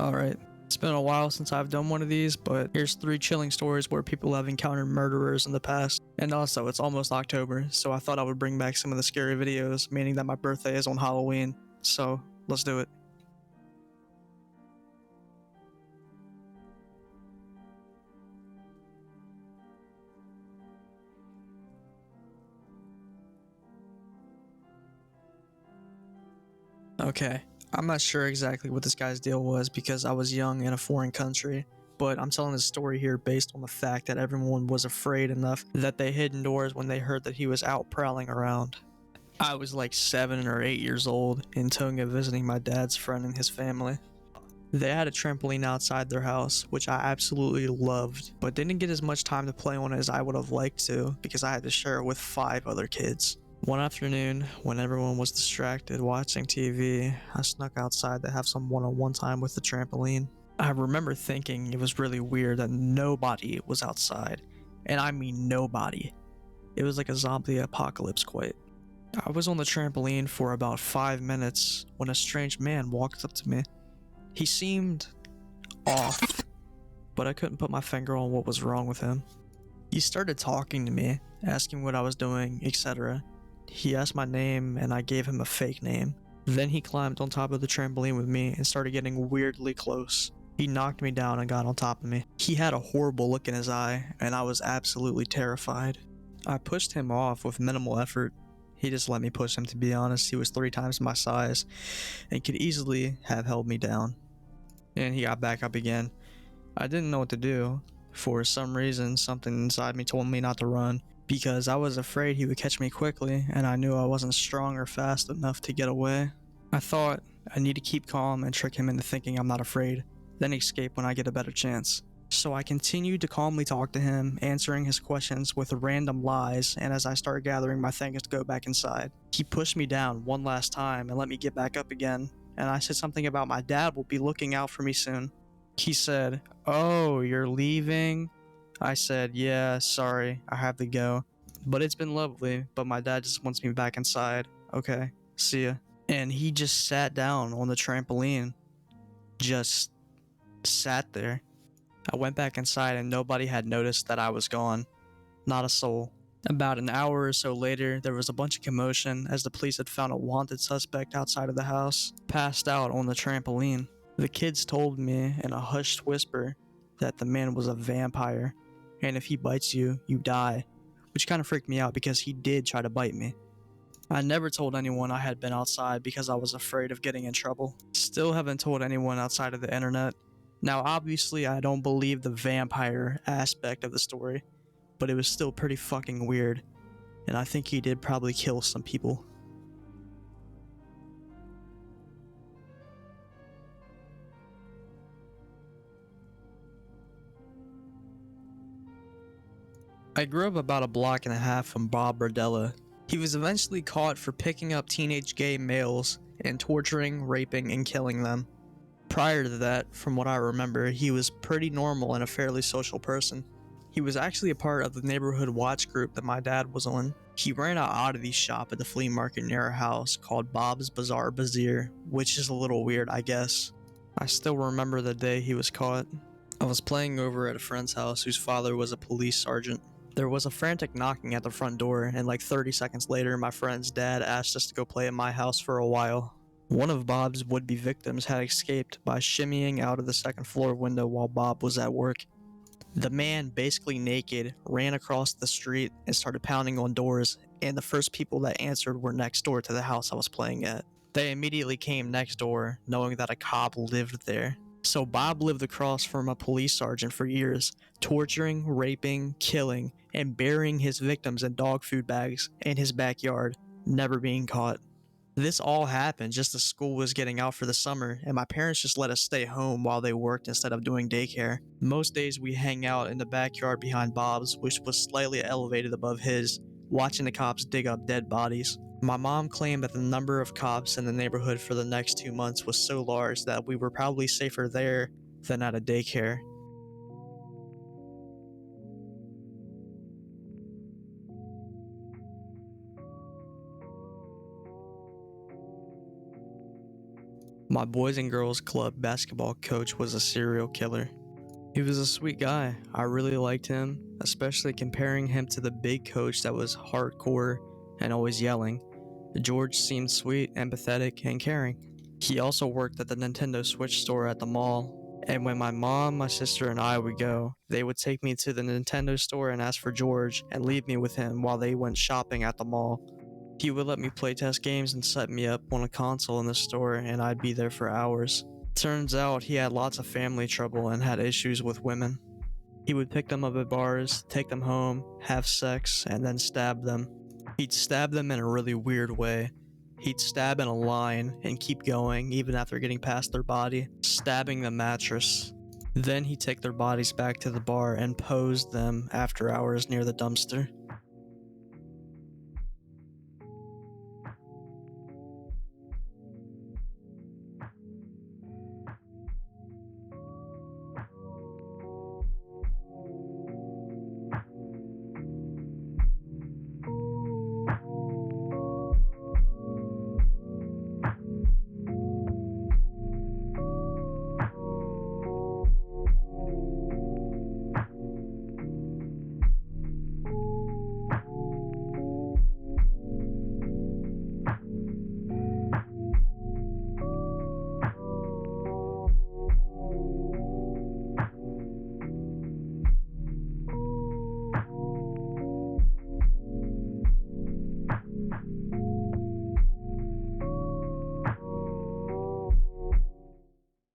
Alright, it's been a while since I've done one of these, but here's 3 chilling stories where people have encountered murderers in the past. And also, it's almost October, so I thought I would bring back some of the scary videos, meaning that my birthday is on Halloween. So, let's do it. Okay, I'm not sure exactly what this guy's deal was because I was young in a foreign country, but I'm telling this story here based on the fact that everyone was afraid enough that they hid indoors when they heard that he was out prowling around. I was like 7 or 8 years old in Tonga visiting my dad's friend and his family. They had a trampoline outside their house, which I absolutely loved, but didn't get as much time to play on it as I would have liked to because I had to share it with 5 other kids. One afternoon, when everyone was distracted watching TV, I snuck outside to have some one-on-one time with the trampoline. I remember thinking it was really weird that nobody was outside, and I mean nobody. It was like a zombie apocalypse quite. I was on the trampoline for about 5 minutes when a strange man walked up to me. He seemed off, but I couldn't put my finger on what was wrong with him. He started talking to me, asking what I was doing, etc. He asked my name and I gave him a fake name. Then he climbed on top of the trampoline with me and started getting weirdly close. He knocked me down and got on top of me. He had a horrible look in his eye and I was absolutely terrified. I pushed him off with minimal effort. He just let me push him, to be honest. He was 3 times my size and could easily have held me down. And he got back up again. I didn't know what to do. For some reason, something inside me told me not to run, because I was afraid he would catch me quickly, and I knew I wasn't strong or fast enough to get away. I thought I need to keep calm and trick him into thinking I'm not afraid, then escape when I get a better chance. So I continued to calmly talk to him, answering his questions with random lies, and as I started gathering my things to go back inside, he pushed me down one last time and let me get back up again, and I said something about my dad will be looking out for me soon. He said, "Oh, you're leaving?" I said, "Yeah, sorry, I have to go. But it's been lovely, but my dad just wants me back inside. Okay, see ya." And he just sat down on the trampoline. Just sat there. I went back inside and nobody had noticed that I was gone. Not a soul. About an hour or so later, there was a bunch of commotion as the police had found a wanted suspect outside of the house, passed out on the trampoline. The kids told me in a hushed whisper that the man was a vampire, and if he bites you, you die, which kind of freaked me out because he did try to bite me. I never told anyone I had been outside because I was afraid of getting in trouble. Still haven't told anyone outside of the internet. Now obviously I don't believe the vampire aspect of the story, but it was still pretty fucking weird, and I think he did probably kill some people. I grew up about a block and a half from Bob Berdella. He was eventually caught for picking up teenage gay males and torturing, raping, and killing them. Prior to that, from what I remember, he was pretty normal and a fairly social person. He was actually a part of the neighborhood watch group that my dad was on. He ran an oddity shop at the flea market near our house called Bob's Bazaar Bazaar, which is a little weird, I guess. I still remember the day he was caught. I was playing over at a friend's house whose father was a police sergeant. There was a frantic knocking at the front door, and like 30 seconds later, my friend's dad asked us to go play at my house for a while. One of Bob's would-be victims had escaped by shimmying out of the second floor window while Bob was at work. The man, basically naked, ran across the street and started pounding on doors, and the first people that answered were next door to the house I was playing at. They immediately came next door, knowing that a cop lived there. So Bob lived across from a police sergeant for years, torturing, raping, killing, and burying his victims in dog food bags in his backyard, never being caught. This all happened just as school was getting out for the summer, and my parents just let us stay home while they worked instead of doing daycare. Most days we hang out in the backyard behind Bob's, which was slightly elevated above his, watching the cops dig up dead bodies. My mom claimed that the number of cops in the neighborhood for the next 2 months was so large that we were probably safer there than at a daycare. My boys and girls club basketball coach was a serial killer. He was a sweet guy. I really liked him, especially comparing him to the big coach that was hardcore and always yelling. George seemed sweet, empathetic, and caring. He also worked at the Nintendo Switch store at the mall, and when my mom, my sister, and I would go, they would take me to the Nintendo store and ask for George and leave me with him while they went shopping at the mall. He would let me play test games and set me up on a console in the store, and I'd be there for hours. Turns out he had lots of family trouble and had issues with women. He would pick them up at bars, take them home, have sex, and then stab them. He'd stab them in a really weird way. He'd stab in a line and keep going even after getting past their body, stabbing the mattress. Then he'd take their bodies back to the bar and pose them after hours near the dumpster.